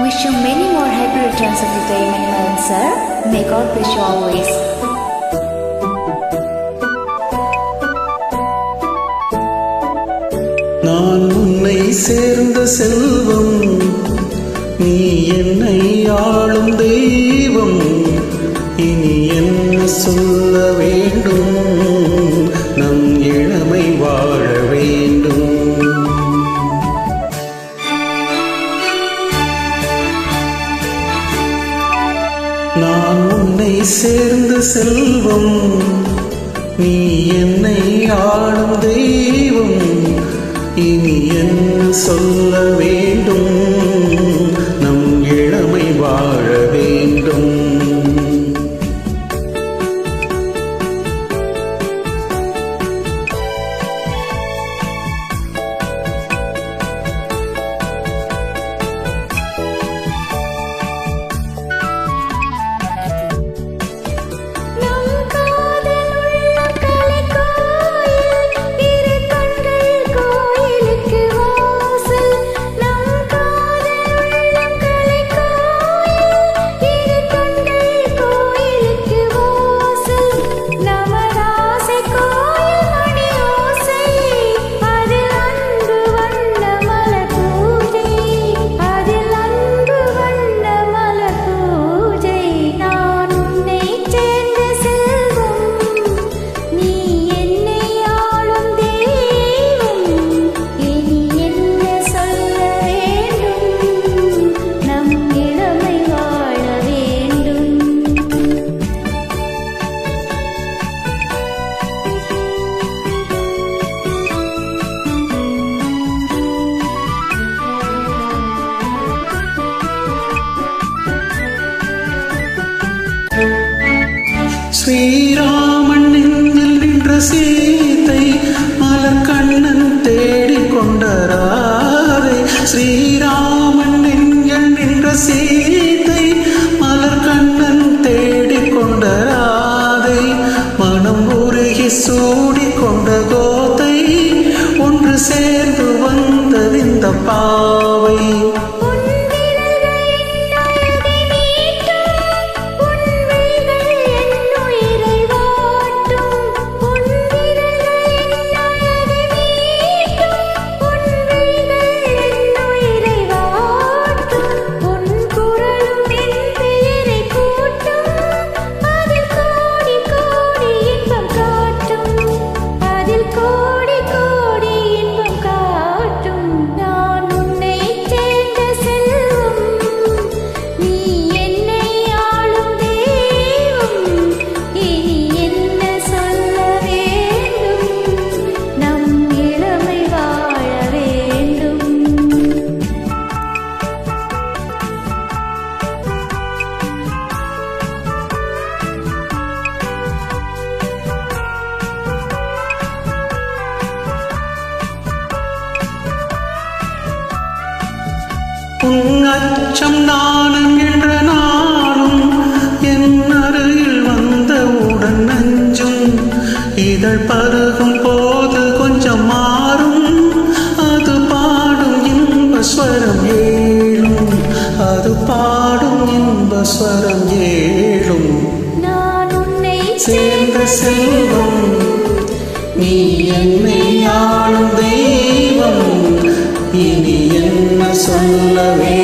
Wish you many more happy returns of the day, Manimalan sir. May God bless you always. நான் உன்னை சேர்ந்த செல்வம், நீ என்னை ஆளும் தெய்வம். இனி என்ன சொல்ல வேண்டும், நம் இளமை வாழ வேண்டும். நான் உன்னை சேர்ந்த செல்வம், நீ என்னை ஆளும் தெய்வம். இனி என்ன சொல்ல வேண்டும், நம் இளமை வாழ வேண்டும். ஸ்ரீராமன் நெஞ்சில் நின்ற சீதை மலர் கண்ணன் தேடிக் கொண்ட ராதை. ஸ்ரீராமன் நெஞ்சில் நின்ற சீதை மலர் கண்ணன் தேடிக் கொண்ட ராதை. மனம் உருகி சூடிக் கொண்ட கோதை, ஒன்று சேர்ந்து வந்ததிந்த பாவை. உன் அச்சம் நானும் என்ற நாளும் என் அருகில் வந்தவுடன் நஞ்சும் இதழ் பருகும் போது கொஞ்சம் மாறும். அது பாடும் இன்ப ஸ்வரம் ஏழும், அது பாடும் இன்ப ஸ்வரம் ஏழும். நான் உன்னை சேர்ந்த செல்வம், நீ என்னை ஆளும் தெய்வம். இனி என்ன சொல்லவே